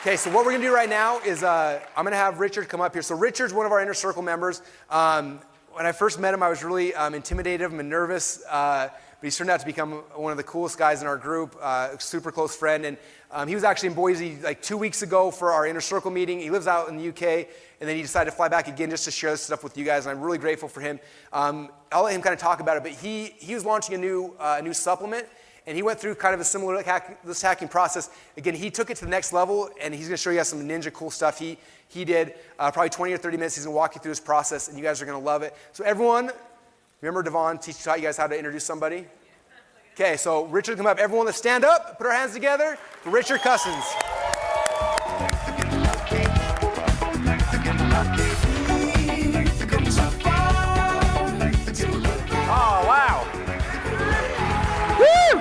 Okay, so what we're gonna do right now is I'm gonna have Richard come up here. So Richard's one of our Inner Circle members. When I first met him, I was really intimidated of him and nervous, but he's turned out to become one of the coolest guys in our group, a super close friend. And he was actually in Boise like 2 weeks ago for our Inner Circle meeting. He lives out in the UK, and then he decided to fly back again just to share this stuff with you guys, and I'm really grateful for him. I'll let him kind of talk about it, but he was launching a new supplement, and he went through kind of a similar this hacking process. Again, he took it to the next level, and he's going to show you guys some ninja cool stuff he did. Probably 20 or 30 minutes, he's going to walk you through this process, and you guys are going to love it. So everyone, remember Devon taught you guys how to introduce somebody? Okay, so Richard, come up. Everyone, let's stand up, put our hands together for Richard Cussons. Oh, wow. Woo!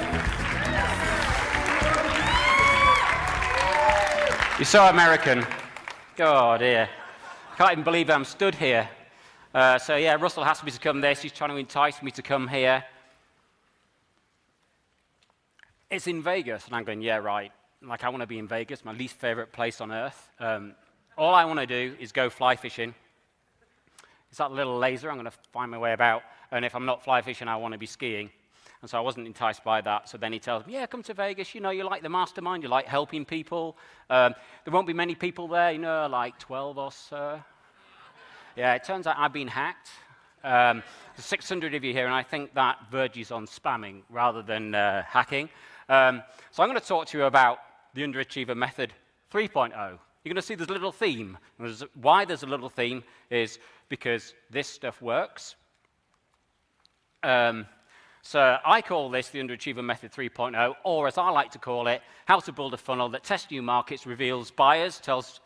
You're so American. Oh, dear. I can't even believe I'm stood here. So, yeah, Russell asked me to come this. He's trying to entice me to come here. It's in Vegas. And I'm going, yeah, right. Like, I want to be in Vegas, my least favorite place on earth. All I want to do is go fly fishing. It's that little laser. I'm going to find my way about. And if I'm not fly fishing, I want to be skiing. And so I wasn't enticed by that. So then he tells me, yeah, come to Vegas. You know, you like the mastermind. You like helping people. There won't be many people there, you know, like 12 or so. Yeah, it turns out I've been hacked. There's 600 of you here, and I think that verges on spamming rather than hacking. So I'm going to talk to you about the Underachiever Method 3.0. You're going to see there's a little theme. Why there's a little theme is because this stuff works. So I call this the Underachiever Method 3.0, or as I like to call it, how to build a funnel that tests new markets, reveals buyers, tells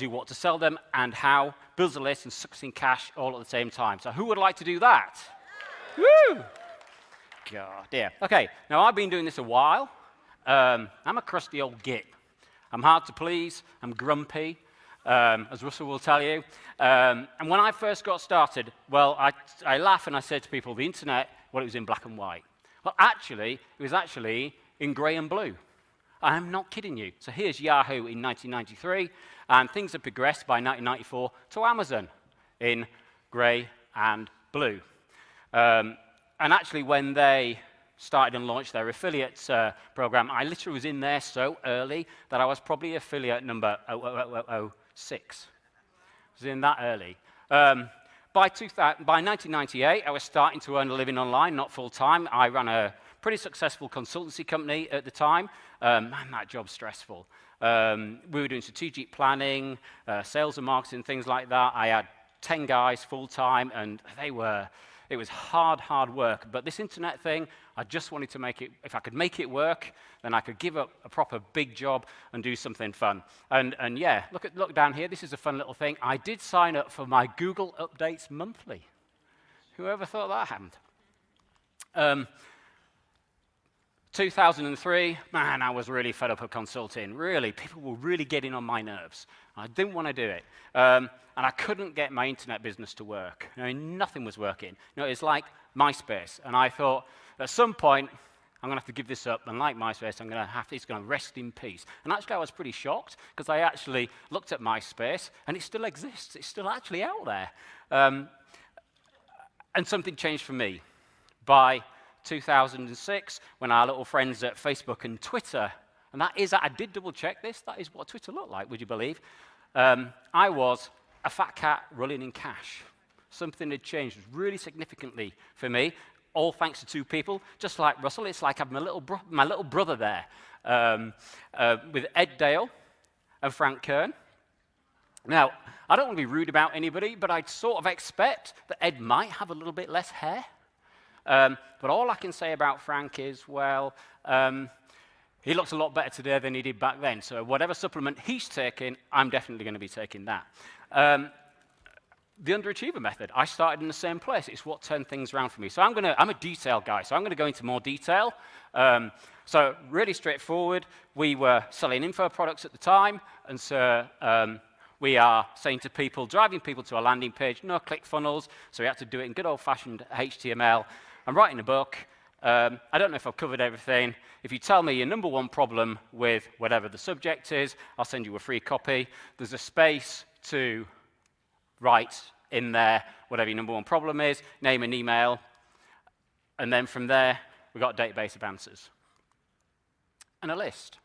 you what to sell them, and how, builds a list and sucks in cash all at the same time. So who would like to do that? Woo! God, dear. Okay, now I've been doing this a while. I'm a crusty old git. I'm hard to please. I'm grumpy, as Russell will tell you. And when I first got started, well, I laugh and I said to people, the internet, well, it was in black and white. Well, actually, it was actually in grey and blue. I'm not kidding you. So here's Yahoo in 1993, and things have progressed by 1994 to Amazon in grey and blue. And actually, when they started and launched their affiliates program, I literally was in there so early that I was probably affiliate number 00006. I was in that early. By 1998, I was starting to earn a living online, not full-time. I ran a pretty successful consultancy company at the time. Man, that job's stressful. We were doing strategic planning, sales and marketing, things like that. I had 10 guys full-time, and it was hard work. But this internet thing, I just wanted to make it, if I could make it work, then I could give up a proper big job and do something fun. And yeah, look down here. This is a fun little thing. I did sign up for my Google updates monthly. Whoever thought that happened? 2003, man, I was really fed up of consulting. Really, people were really getting on my nerves. I didn't want to do it. And I couldn't get my internet business to work. I mean, nothing was working. You know, it's like MySpace. And I thought, at some point, I'm going to have to give this up. And like MySpace, it's going to rest in peace. And actually, I was pretty shocked, because I actually looked at MySpace, and it still exists. It's still actually out there. And something changed for me. By 2006, when our little friends at Facebook and Twitter, and I did double check this, that is what Twitter looked like, would you believe? I was a fat cat rolling in cash. Something had changed really significantly for me, all thanks to two people, just like Russell. It's like having my little brother there, with Ed Dale and Frank Kern. Now, I don't want to be rude about anybody, but I'd sort of expect that Ed might have a little bit less hair. But all I can say about Frank is, well, he looks a lot better today than he did back then. So whatever supplement he's taking, I'm definitely going to be taking that. The Underachiever Method, I started in the same place. It's what turned things around for me. So I'm a detail guy, so I'm going to go into more detail. So really straightforward. We were selling info products at the time, and so we are saying to people, driving people to a landing page, no click funnels, so we had to do it in good old-fashioned HTML. I'm writing a book, I don't know if I've covered everything. If you tell me your number one problem with whatever the subject is, I'll send you a free copy. There's a space to write in there whatever your number one problem is, name and email, and then from there, we've got a database of answers and a list.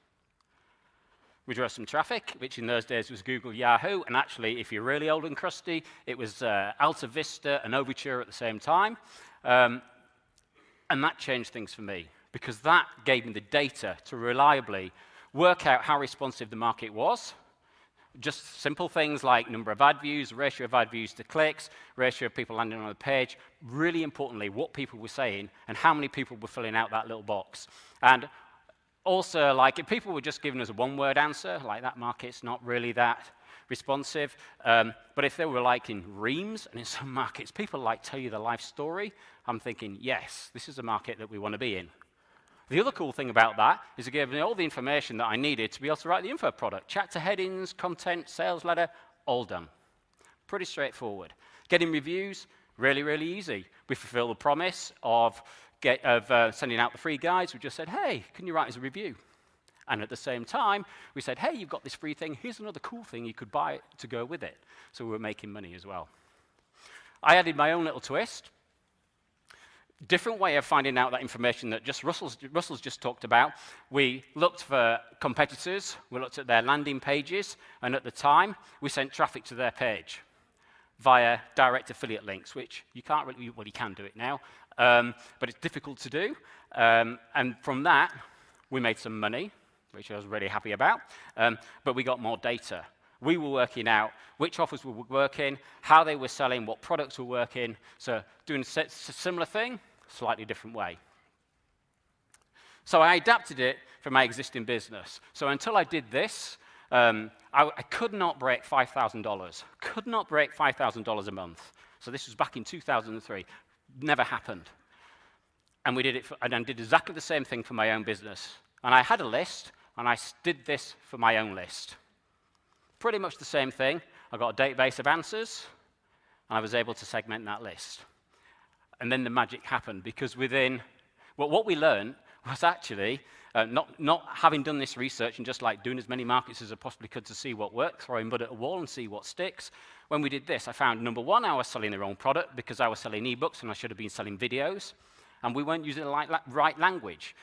We drove some traffic, which in those days was Google, Yahoo, and actually, if you're really old and crusty, it was Alta Vista and Overture at the same time. And that changed things for me, because that gave me the data to reliably work out how responsive the market was. Just simple things like number of ad views, ratio of ad views to clicks, ratio of people landing on the page. Really importantly, what people were saying and how many people were filling out that little box. And also, like, if people were just giving us a one-word answer, like that market's not really that responsive, but if they were like in reams, and in some markets, people like tell you the life story, I'm thinking, yes, this is a market that we want to be in. The other cool thing about that is it gave me all the information that I needed to be able to write the info product. Chat to headings, content, sales letter, all done. Pretty straightforward. Getting reviews, really, really easy. We fulfill the promise of sending out the free guides. We just said, hey, can you write us a review? And at the same time, we said, hey, you've got this free thing. Here's another cool thing you could buy to go with it. So we were making money as well. I added my own little twist. Different way of finding out that information that just Russell's just talked about. We looked for competitors, we looked at their landing pages, and at the time, we sent traffic to their page via direct affiliate links, which you can't really, well, you can do it now, but it's difficult to do. And from that, we made some money, which I was really happy about, but we got more data. We were working out which offers were working, how they were selling, what products were working, so doing a similar thing, slightly different way. So I adapted it for my existing business. So until I did this, I could not break $5,000. Could not break $5,000 a month. So this was back in 2003. Never happened. And we did it, and I did exactly the same thing for my own business. And I had a list, and I did this for my own list. Pretty much the same thing. I got a database of answers, and I was able to segment that list. And then the magic happened, because within, well, what we learned was actually, not having done this research and just like doing as many markets as I possibly could to see what worked, throwing mud at a wall and see what sticks. When we did this, I found, number one, I was selling the wrong product because I was selling ebooks and I should have been selling videos, and we weren't using the right language.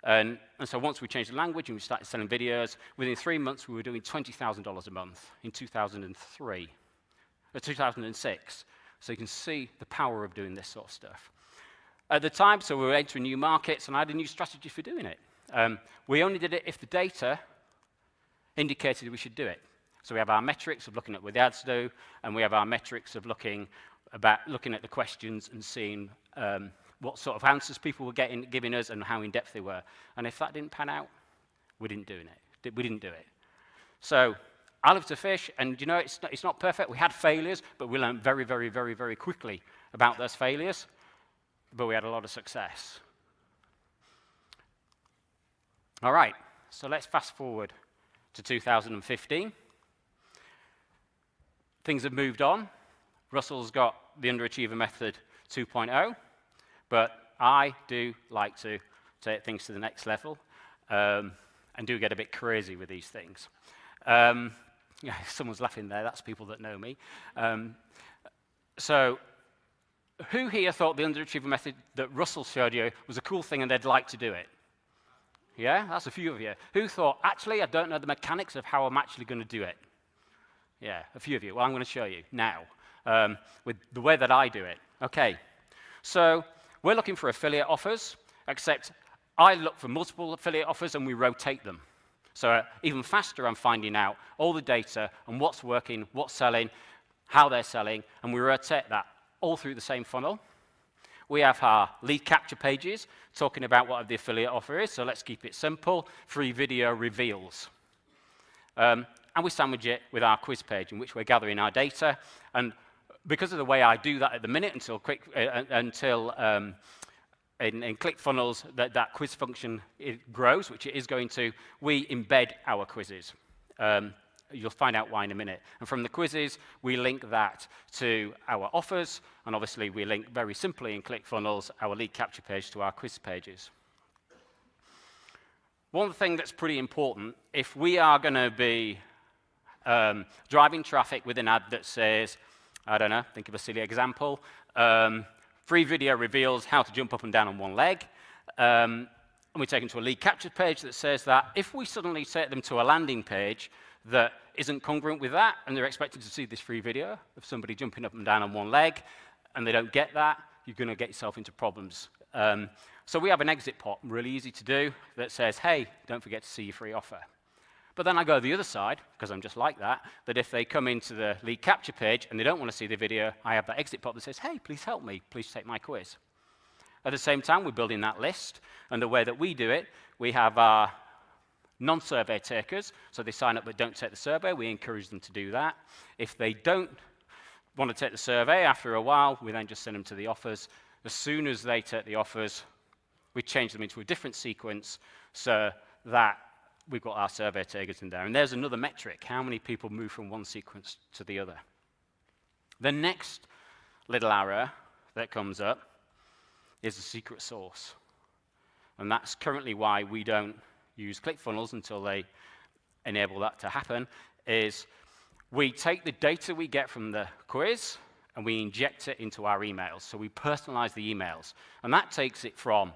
And so once we changed the language and we started selling videos, within 3 months we were doing $20,000 a month in 2006. So you can see the power of doing this sort of stuff. At the time, so we were entering new markets, and I had a new strategy for doing it. We only did it if the data indicated we should do it. So we have our metrics of looking at what the ads do, and we have our metrics of looking at the questions and seeing what sort of answers people were giving us and how in-depth they were. And if that didn't pan out, we didn't do it. So I love to fish, and you know, it's not perfect. We had failures, but we learned very, very, very, very quickly about those failures, but we had a lot of success. All right, so let's fast forward to 2015. Things have moved on. Russell's got the Underachiever Method 2.0, but I do like to take things to the next level and do get a bit crazy with these things. Yeah, someone's laughing there. That's people that know me. So who here thought the Underachiever Method that Russell showed you was a cool thing and they'd like to do it? Yeah, that's a few of you. Who thought, actually, I don't know the mechanics of how I'm actually going to do it? Yeah, a few of you. Well, I'm going to show you now with the way that I do it. Okay, so we're looking for affiliate offers, except I look for multiple affiliate offers and we rotate them. So even faster, I'm finding out all the data and what's working, what's selling, how they're selling, and we rotate that all through the same funnel. We have our lead capture pages talking about what the affiliate offer is, so let's keep it simple. Free video reveals. And we sandwich it with our quiz page in which we're gathering our data. And because of the way I do that at the minute in ClickFunnels, that quiz function grows, which it is going to, we embed our quizzes. You'll find out why in a minute. And from the quizzes, we link that to our offers, and obviously we link very simply in ClickFunnels our lead capture page to our quiz pages. One thing that's pretty important, if we are going to be driving traffic with an ad that says, I don't know, think of a silly example, free video reveals how to jump up and down on one leg, and we take them to a lead capture page that says that, if we suddenly take them to a landing page that isn't congruent with that, and they're expected to see this free video of somebody jumping up and down on one leg, and they don't get that, you're going to get yourself into problems. So we have an exit pot, really easy to do, that says, hey, don't forget to see your free offer. But then I go the other side, because I'm just like that, that if they come into the lead capture page and they don't want to see the video, I have that exit pot that says, hey, please help me, please take my quiz. At the same time, we're building that list, and the way that we do it, we have our non-survey takers, so they sign up but don't take the survey, we encourage them to do that. If they don't want to take the survey, after a while, we then just send them to the offers. As soon as they take the offers, we change them into a different sequence so that we've got our survey takers in there. And there's another metric, how many people move from one sequence to the other. The next little arrow that comes up is the secret sauce. And that's currently why we don't use ClickFunnels until they enable that to happen, is we take the data we get from the quiz and we inject it into our emails. So we personalize the emails. And that takes it from,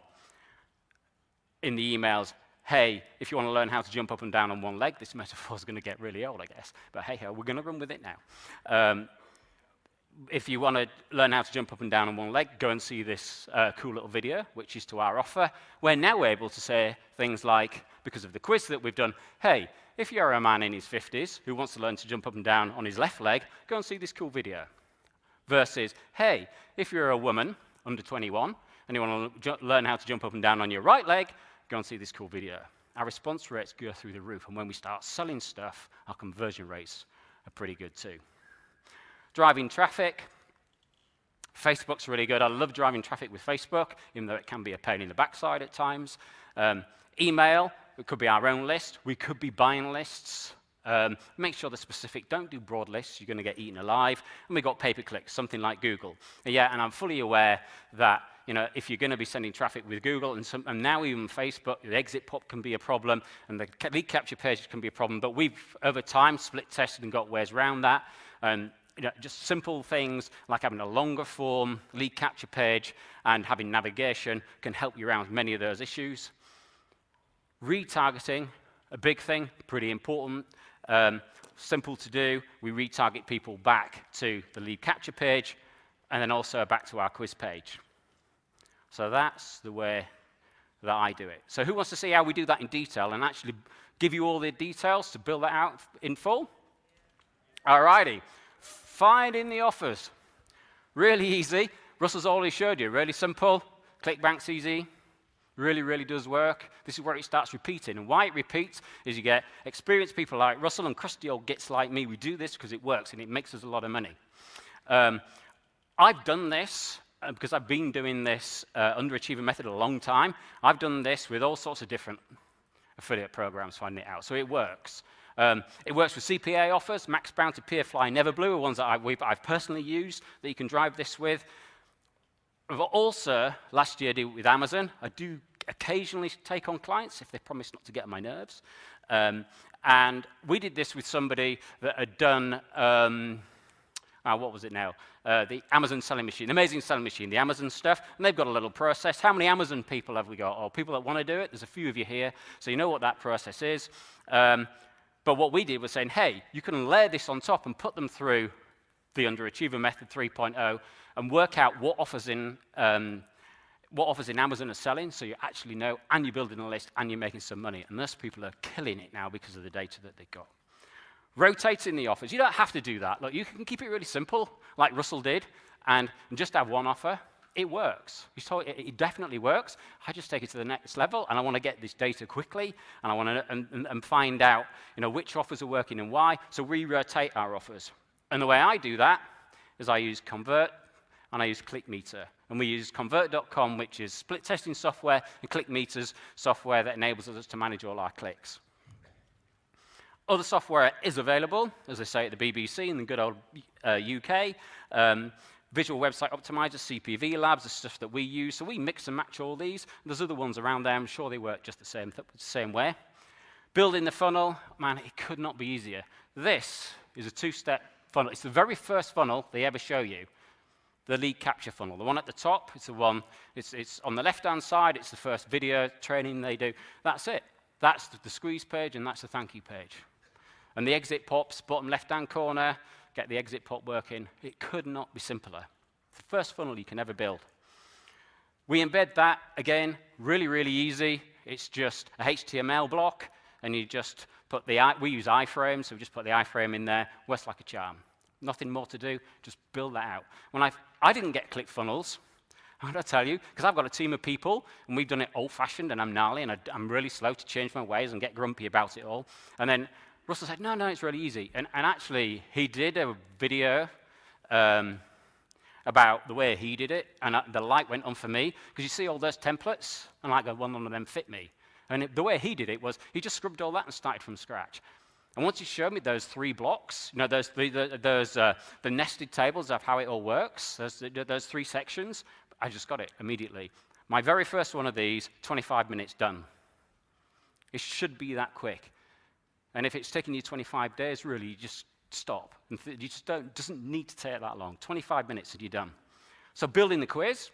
in the emails, hey, if you want to learn how to jump up and down on one leg, this metaphor is going to get really old, I guess. But hey, we're going to run with it now. If you want to learn how to jump up and down on one leg, go and see this cool little video, which is to our offer. We're now able to say things like, because of the quiz that we've done, hey, if you're a man in his 50s who wants to learn to jump up and down on his left leg, go and see this cool video. Versus, hey, if you're a woman under 21 and you want to learn how to jump up and down on your right leg, go and see this cool video. Our response rates go through the roof, and when we start selling stuff, our conversion rates are pretty good too. Driving traffic. Facebook's really good. I love driving traffic with Facebook, even though it can be a pain in the backside at times. Email, it could be our own list. We could be buying lists. Make sure they're specific. Don't do broad lists. You're going to get eaten alive. And we've got pay-per-click, something like Google. Yeah, and I'm fully aware that if you're going to be sending traffic with Google, and now even Facebook, the exit pop can be a problem, and the lead capture page can be a problem. But we've, over time, split tested and got ways around that. Just simple things like having a longer form lead capture page and having navigation can help you around many of those issues. Retargeting, a big thing, pretty important. Simple to do. We retarget people back to the lead capture page and then also back to our quiz page. So that's the way that I do it. So who wants to see how we do that in detail and actually give you all the details to build that out in full? All righty. Finding the offers. Really easy. Russell's already showed you. Really simple. ClickBank's easy. Really, really does work. This is where it starts repeating. And why it repeats is you get experienced people like Russell and crusty old gits like me. We do this because it works and it makes us a lot of money. I've done this because I've been doing this underachiever method a long time. I've done this with all sorts of different affiliate programs, finding it out. So it works. It works with CPA offers. Max Bounty, Peerfly, Neverblue are ones that I've personally used that you can drive this with. I've also, last year, did it with Amazon. I do occasionally take on clients if they promise not to get on my nerves. And we did this with somebody that had done, what was it now? The Amazon selling machine, the amazing selling machine, the Amazon stuff. And they've got a little process. How many Amazon people have we got? Or people that want to do it? There's a few of you here, so you know what that process is. But what we did was saying, hey, you can layer this on top and put them through the Underachiever Method 3.0 and work out what offers in Amazon are selling, so you actually know, and you're building a list, and you're making some money. And those people are killing it now because of the data that they've got. Rotating the offers. You don't have to do that. Look, you can keep it really simple, like Russell did, and just have one offer. It works. It definitely works. I just take it to the next level, and I want to get this data quickly, and I want to and find out which offers are working and why. So we rotate our offers. And the way I do that is I use Convert and I use ClickMeter. And we use Convert.com, which is split testing software, and ClickMeter's software that enables us to manage all our clicks. Other software is available, as they say at the BBC in the good old UK. Visual Website Optimizer, CPV Labs, the stuff that we use. So we mix and match all these. There's other ones around there. I'm sure they work just the same way. Building the funnel, man, it could not be easier. This is a two-step funnel. It's the very first funnel they ever show you, the lead capture funnel. The one at the top, it's the one, it's on the left-hand side. It's the first video training they do. That's it. That's the squeeze page, and that's the thank you page. And the exit pops, bottom left-hand corner, get the exit pop working. It could not be simpler. The first funnel you can ever build. We embed that, again, really, really easy. It's just a HTML block, and you just put we use iframes, so we just put the iframe in there, works like a charm. Nothing more to do, just build that out. When I didn't get ClickFunnels, I'm going to tell you, because I've got a team of people, and we've done it old-fashioned, and I'm gnarly, and I'm really slow to change my ways and get grumpy about it all. And then Russell said, no, it's really easy. And actually, he did a video about the way he did it, and the light went on for me, because you see all those templates, and like one of them fit me. And the way he did it was, he just scrubbed all that and started from scratch. And once he showed me those 3 blocks, the nested tables of how it all works, those 3 sections, I just got it immediately. My very first one of these, 25 minutes done. It should be that quick. And if it's taking you 25 days, really, you just stop. And you just doesn't need to take that long. 25 minutes and you're done. So building the quiz.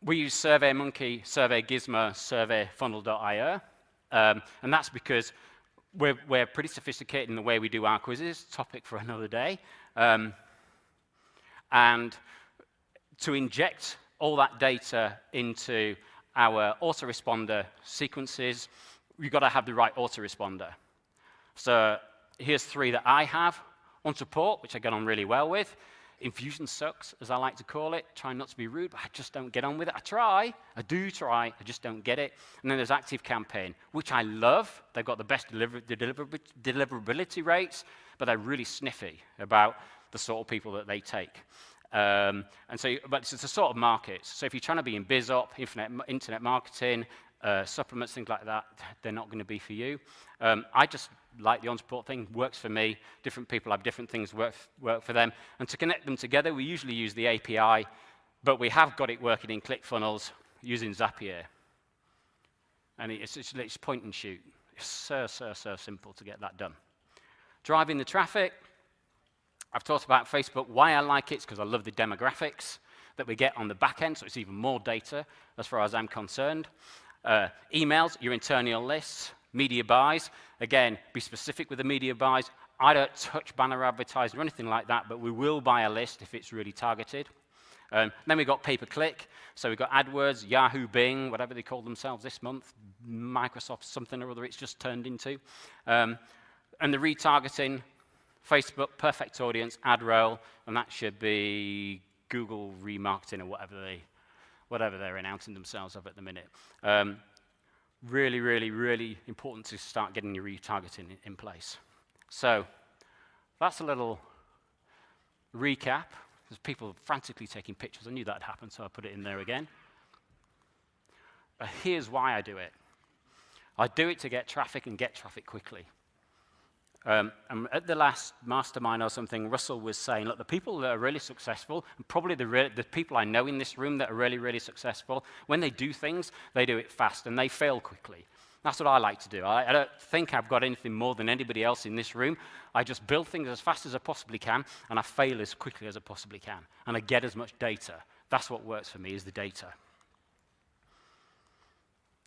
We use SurveyMonkey, SurveyGizmo, SurveyFunnel.io. And that's because we're pretty sophisticated in the way we do our quizzes. Topic for another day. And to inject all that data into our autoresponder sequences, you've got to have the right autoresponder. So here's 3 that I have. On support, which I get on really well with. Infusion sucks, as I like to call it. Trying not to be rude, but I just don't get on with it. I do try, I just don't get it. And then there's Active Campaign, which I love. They've got the best deliverability rates, but they're really sniffy about the sort of people that they take. But it's a sort of market. So if you're trying to be in BizOp, internet marketing, supplements, things like that, they're not going to be for you. I just like the on-support thing, works for me. Different people have different things work for them. And to connect them together, we usually use the API, but we have got it working in ClickFunnels using Zapier. And it's point and shoot. It's so simple to get that done. Driving the traffic. I've talked about Facebook. Why I like it is because I love the demographics that we get on the back end, so it's even more data as far as I'm concerned. Emails, your internal lists, media buys. Again, be specific with the media buys. I don't touch banner advertising or anything like that, but we will buy a list if it's really targeted. Then we've got pay-per-click. So we've got AdWords, Yahoo, Bing, whatever they call themselves this month, Microsoft something or other it's just turned into. And the retargeting, Facebook, perfect audience, ad roll, and that should be Google remarketing or whatever they're announcing themselves of at the minute. Really, really, really important to start getting your retargeting in place. So that's a little recap. There's people frantically taking pictures. I knew that would happen, so I put it in there again. Here's why I do it. I do it to get traffic and get traffic quickly. And at the last mastermind or something, Russell was saying, look, the people that are really successful, and probably the people I know in this room that are really, really successful, when they do things, they do it fast and they fail quickly. That's what I like to do. I don't think I've got anything more than anybody else in this room. I just build things as fast as I possibly can, and I fail as quickly as I possibly can. And I get as much data. That's what works for me, is the data.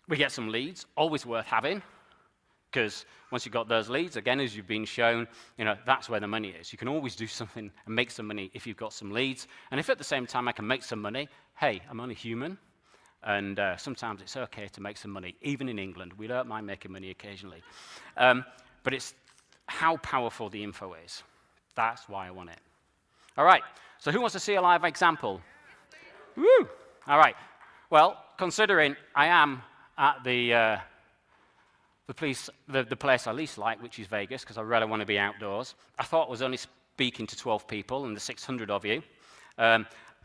We get some leads, always worth having. Because once you've got those leads, again, as you've been shown, that's where the money is. You can always do something and make some money if you've got some leads. And if at the same time I can make some money, hey, I'm only human. And sometimes it's okay to make some money. Even in England, we don't mind making money occasionally. But it's how powerful the info is. That's why I want it. All right, so who wants to see a live example? Woo! All right, well, considering I am at the place I least like, which is Vegas, because I really want to be outdoors. I thought I was only speaking to 12 people and the 600 of you.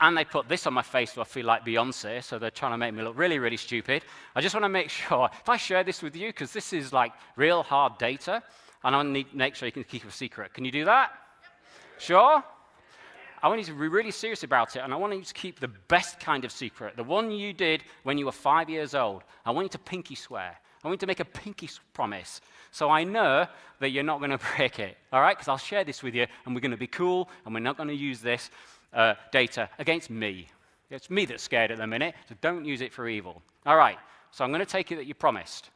and they put this on my face so I feel like Beyonce, so they're trying to make me look really, really stupid. I just want to make sure, if I share this with you, because this is like real hard data, and I need to make sure you can keep it a secret. Can you do that? Yep. Sure? I want you to be really serious about it, and I want you to keep the best kind of secret, the one you did when you were 5 years old. I want you to pinky swear. I want you to make a pinky promise, so I know that you're not going to break it, all right? Because I'll share this with you, and we're going to be cool, and we're not going to use this data against me. It's me that's scared at the minute, so don't use it for evil. All right, so I'm going to take it that you promised.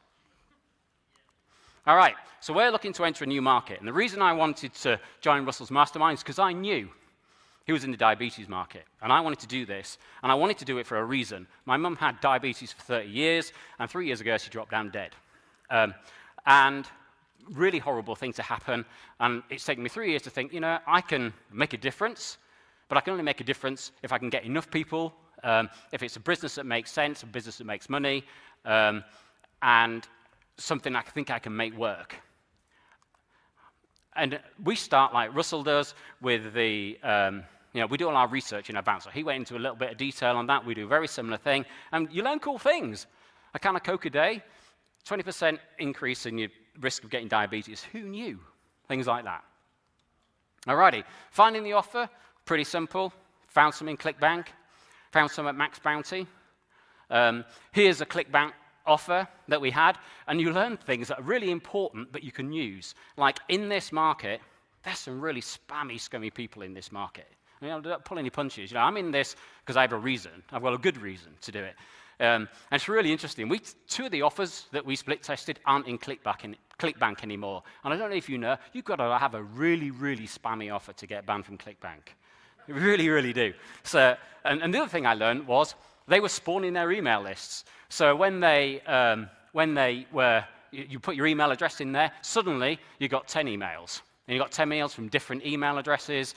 All right, so we're looking to enter a new market, and the reason I wanted to join Russell's mastermind is because I knew he was in the diabetes market, and I wanted to do this, and I wanted to do it for a reason. My mum had diabetes for 30 years, and 3 years ago she dropped down dead. And really horrible thing to happen, and it's taken me 3 years to think, you know, I can make a difference, but I can only make a difference if I can get enough people, if it's a business that makes sense, a business that makes money, and something I think I can make work. And we start like Russell does with the, we do all our research in advance. So he went into a little bit of detail on that. We do a very similar thing. And you learn cool things. A can of Coke a day, 20% increase in your risk of getting diabetes. Who knew? Things like that. Alrighty, finding the offer, pretty simple. Found some in ClickBank. Found some at Max Bounty. Here's a ClickBank offer that we had, and you learn things that are really important that you can use. Like in this market, there's some really spammy, scummy people in this market. I mean, don't pull any punches. You know, I'm in this because I have a reason. I've got a good reason to do it. And it's really interesting. Two of the offers that we split tested aren't in ClickBank anymore. And I don't know if you know, you've got to have a really, really spammy offer to get banned from ClickBank. You really, really do. So, and the other thing I learned was they were spawning their email lists. So when you put your email address in there, suddenly you got 10 emails. And you got 10 emails from different email addresses,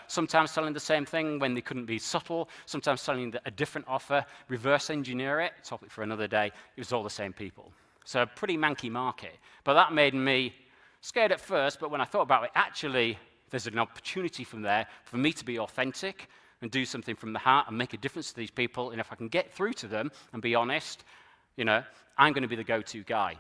sometimes selling the same thing when they couldn't be subtle, sometimes selling a different offer, reverse engineer it, topic for another day. It was all the same people. So a pretty manky market. But that made me scared at first, but when I thought about it, actually, there's an opportunity from there for me to be authentic and do something from the heart and make a difference to these people. And if I can get through to them and be honest, you know, I'm going to be the go-to guy.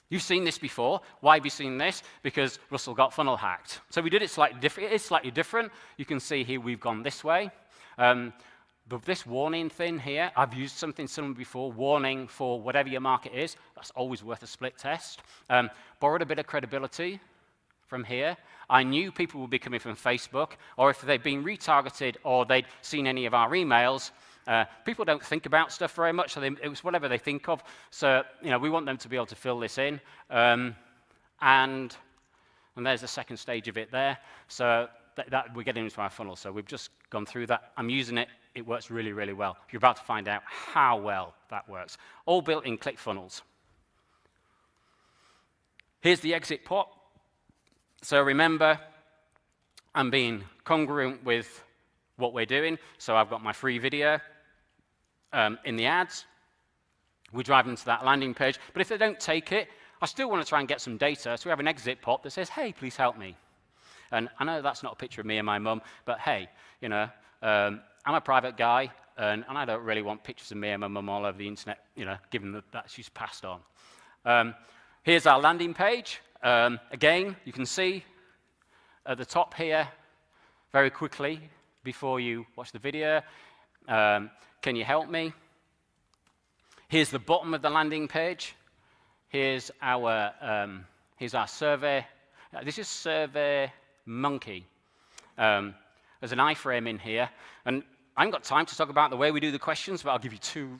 You've seen this before. Why have you seen this? Because Russell got funnel hacked. So we did it slightly different. It is slightly different. You can see here we've gone this way. But this warning thing here, I've used something similar before, warning for whatever your market is. That's always worth a split test. Borrowed a bit of credibility from here. I knew people would be coming from Facebook, or if they'd been retargeted or they'd seen any of our emails. People don't think about stuff very much, so it was whatever they think of. So, you know, we want them to be able to fill this in. And there's the second stage of it there. So that we're getting into our funnel. So we've just gone through that. I'm using it. It works really, really well. You're about to find out how well that works. All built in ClickFunnels. Here's the exit pot. So remember, I'm being congruent with what we're doing. So I've got my free video in the ads. We drive them to that landing page. But if they don't take it, I still want to try and get some data. So we have an exit pot that says, hey, please help me. And I know that's not a picture of me and my mum, but hey, you know, I'm a private guy, and I don't really want pictures of me and my mum all over the internet, you know, given that she's passed on. Here's our landing page. Again, you can see at the top here, very quickly, before you watch the video, can you help me? Here's the bottom of the landing page. Here's our survey. This is Survey Monkey. There's an iframe in here, and I haven't got time to talk about the way we do the questions, but I'll give you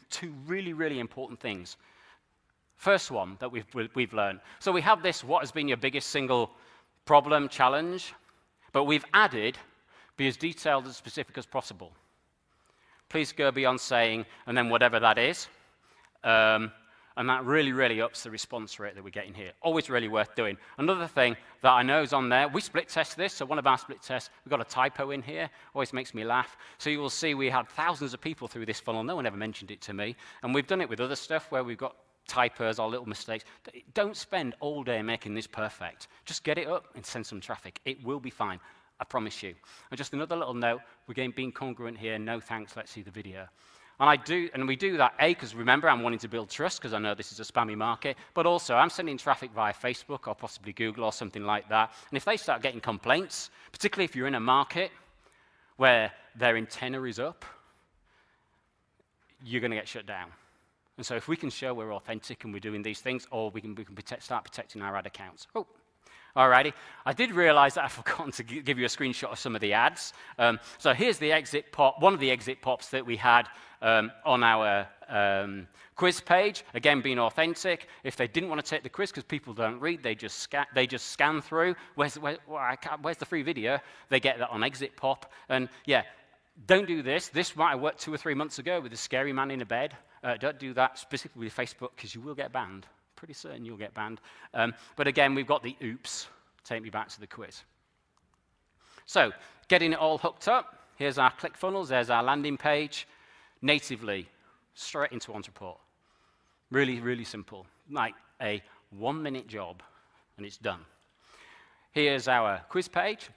two really, really important things. First one that we've learned. So we have this, what has been your biggest single problem, challenge, but we've added, be as detailed and specific as possible. Please go beyond saying, and then whatever that is. And that really, really ups the response rate that we're getting here. Always really worth doing. Another thing that I know is on there, we split test this, so one of our split tests, we've got a typo in here. Always makes me laugh. So you will see we had thousands of people through this funnel. No one ever mentioned it to me. And we've done it with other stuff where we've got typos or little mistakes. Don't spend all day making this perfect. Just get it up and send some traffic. It will be fine. I promise you. And just another little note, we're being congruent here. No thanks, let's see the video. And we do that, A, because remember, I'm wanting to build trust because I know this is a spammy market, but also I'm sending traffic via Facebook or possibly Google or something like that. And if they start getting complaints, particularly if you're in a market where their antenna is up, you're going to get shut down. And so if we can show we're authentic and we're doing these things, or we can start protecting our ad accounts. Oh, alrighty. I did realize that I've forgotten to give you a screenshot of some of the ads. So here's the exit pop, one of the exit pops that we had on our quiz page. Again, being authentic. If they didn't want to take the quiz because people don't read, they just scan through. Where's the free video? They get that on exit pop. And yeah, don't do this. This might have worked 2 or 3 months ago with a scary man in a bed. Don't do that specifically with Facebook because you will get banned. Pretty certain you'll get banned. But again, we've got the oops. Take me back to the quiz. So, getting it all hooked up. Here's our ClickFunnels. There's our landing page. Natively, straight into Ontraport. Really, really simple. Like a 1-minute job, and it's done. Here's our quiz page.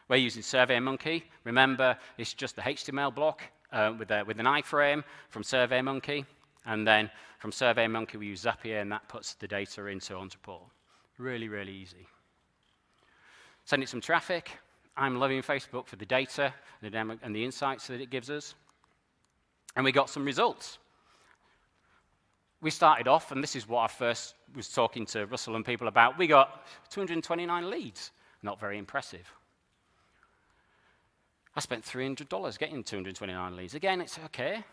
We're using SurveyMonkey. Remember, it's just the HTML block with an iframe from SurveyMonkey. And then from SurveyMonkey, we use Zapier, and that puts the data into Ontraport. Really, really easy. Send it some traffic. I'm loving Facebook for the data and the insights that it gives us. And we got some results. We started off, and this is what I first was talking to Russell and people about. We got 229 leads. Not very impressive. I spent $300 getting 229 leads. Again, it's okay.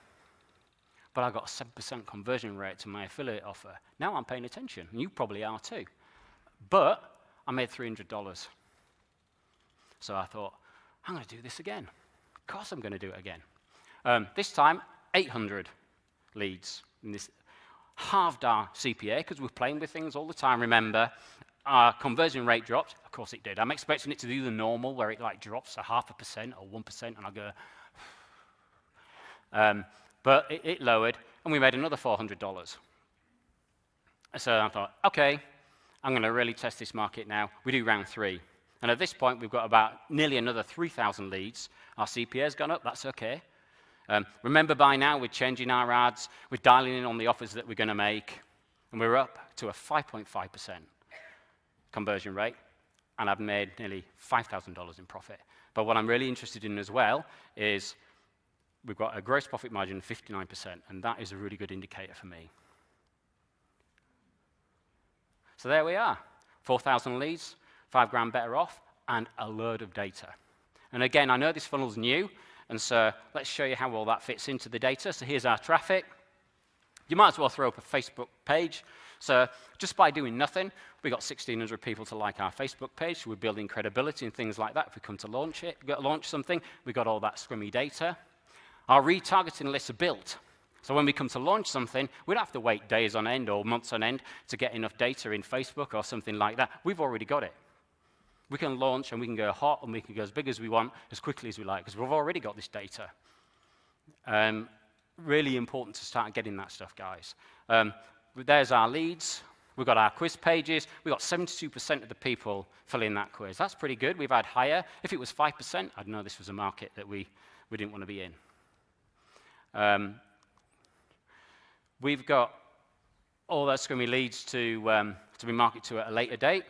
But I got a 7% conversion rate to my affiliate offer. Now I'm paying attention, and you probably are too. But I made $300. So I thought, I'm going to do this again. Of course I'm going to do it again. This time, 800 leads. And this halved our CPA because we're playing with things all the time. Remember, our conversion rate dropped. Of course it did. I'm expecting it to do the normal where it like drops a 0.5% or 1%, and I go, but it lowered, and we made another $400. So I thought, okay, I'm going to really test this market now. We do round 3. And at this point, we've got about nearly another 3,000 leads. Our CPA's gone up. That's okay. Remember, by now, we're changing our ads. We're dialing in on the offers that we're going to make. And we're up to a 5.5% conversion rate. And I've made nearly $5,000 in profit. But what I'm really interested in as well is we've got a gross profit margin of 59%. And that is a really good indicator for me. So there we are. 4,000 leads, $5,000 better off, and a load of data. And again, I know this funnel's new, and so let's show you how all that fits into the data. So here's our traffic. You might as well throw up a Facebook page. So just by doing nothing, we got 1,600 people to like our Facebook page. So we're building credibility and things like that. If we come to launch something, we got all that scrummy data. Our retargeting lists are built. So when we come to launch something, we don't have to wait days on end or months on end to get enough data in Facebook or something like that. We've already got it. We can launch and we can go hot and we can go as big as we want, as quickly as we like, because we've already got this data. Really important to start getting that stuff, guys. There's our leads. We've got our quiz pages. We've got 72% of the people filling that quiz. That's pretty good. We've had higher. If it was 5%, I'd know this was a market that we didn't want to be in. We've got all those scrummy leads to be marketed to at a later date.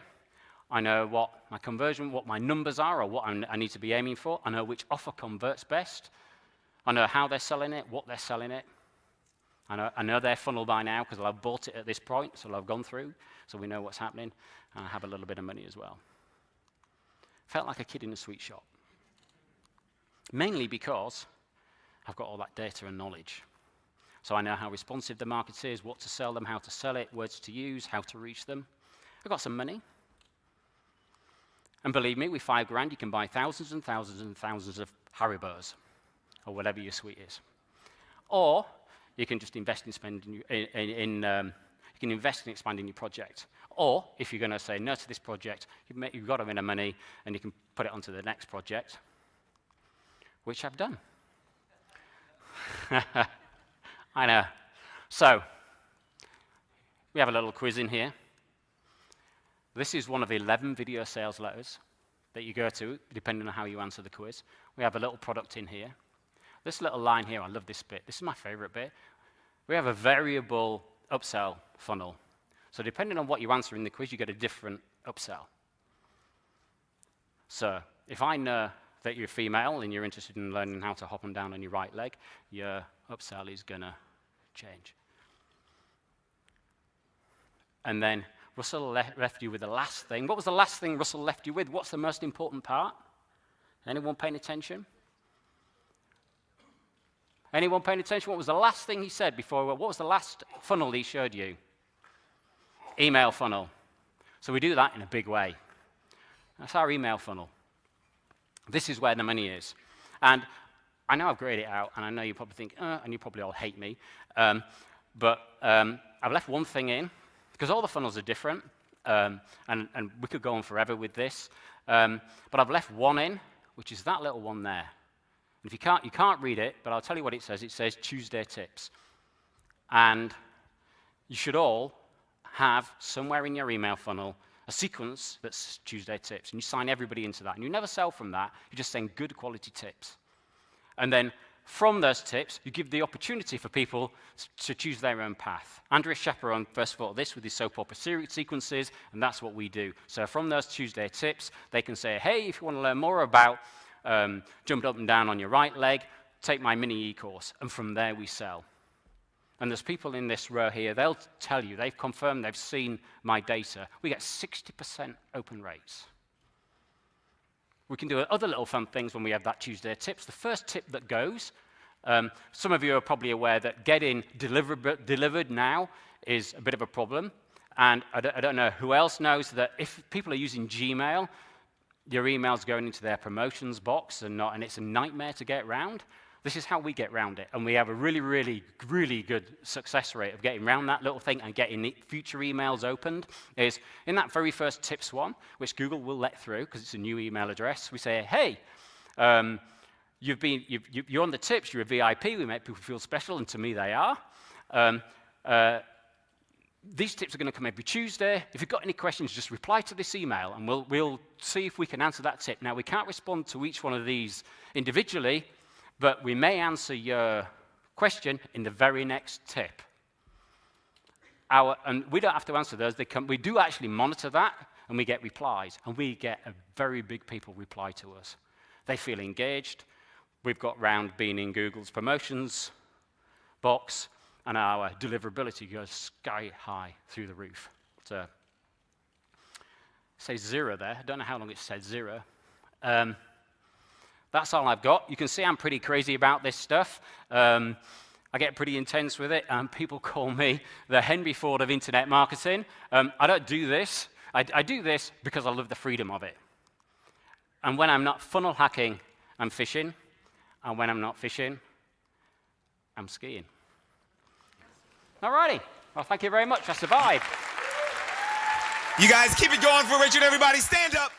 I know what my conversion, what my numbers are, or what I need to be aiming for. I know which offer converts best. I know how they're selling it, what they're selling it. I know their funnel by now because I've bought it at this point, so I've gone through, so we know what's happening. And I have a little bit of money as well. Felt like a kid in a sweet shop. Mainly because I've got all that data and knowledge. So I know how responsive the market is, what to sell them, how to sell it, words to use, how to reach them. I've got some money. And believe me, with $5,000, you can buy thousands and thousands and thousands of Haribos, or whatever your sweet is. Or you can just invest in expanding your project. Or if you're going to say no to this project, you've got a bit of money, and you can put it onto the next project, which I've done. I know. So we have a little quiz in here. This is one of 11 video sales letters that you go to, depending on how you answer the quiz. We have a little product in here. This little line here, I love this bit. This is my favorite bit. We have a variable upsell funnel. So depending on what you answer in the quiz, you get a different upsell. So if I know that you're female and you're interested in learning how to hop and down on your right leg, your upsell is going to change. And then Russell left you with the last thing. What was the last thing Russell left you with? What's the most important part? Anyone paying attention? Anyone paying attention? What was the last thing he said before? What was the last funnel he showed you? Email funnel. So we do that in a big way. That's our email funnel. This is where the money is. And I know I've graded it out, and I know you probably think, and you probably all hate me. But I've left one thing in, because all the funnels are different, and we could go on forever with this. But I've left one in, which is that little one there. And if you can't read it, but I'll tell you what it says. It says Tuesday tips. And you should all have somewhere in your email funnel a sequence that's Tuesday tips. And you sign everybody into that. And you never sell from that. You're just saying good quality tips. And then from those tips, you give the opportunity for people to choose their own path. Andrea chaperoned, first of all, this with his soap opera sequences, and that's what we do. So from those Tuesday tips, they can say, hey, if you want to learn more about jumping up and down on your right leg, take my mini e-course. And from there, we sell. And there's people in this row here, they'll tell you, they've confirmed, they've seen my data. We get 60% open rates. We can do other little fun things when we have that Tuesday tips. The first tip that goes, some of you are probably aware that getting delivered now is a bit of a problem. And I don't know who else knows that if people are using Gmail, your email's going into their promotions box and it's a nightmare to get around. This is how we get around it. And we have a really, really, really good success rate of getting around that little thing and getting future emails opened. Is in that very first tips one, which Google will let through because it's a new email address, we say, hey, you're on the tips, you're a VIP, we make people feel special, and to me they are. These tips are going to come every Tuesday. If you've got any questions, just reply to this email, and we'll see if we can answer that tip. Now, we can't respond to each one of these individually, but we may answer your question in the very next tip. And we don't have to answer those. We do actually monitor that, and we get replies. And we get a very big people reply to us. They feel engaged. We've got round being in Google's promotions box, and our deliverability goes sky high through the roof. So, it says 0 there. I don't know how long it said 0. That's all I've got. You can see I'm pretty crazy about this stuff. I get pretty intense with it, and people call me the Henry Ford of internet marketing. I don't do this. I do this because I love the freedom of it. And when I'm not funnel hacking, I'm fishing. And when I'm not fishing, I'm skiing. All righty. Well, thank you very much. I survived. You guys keep it going for Richard. Everybody stand up.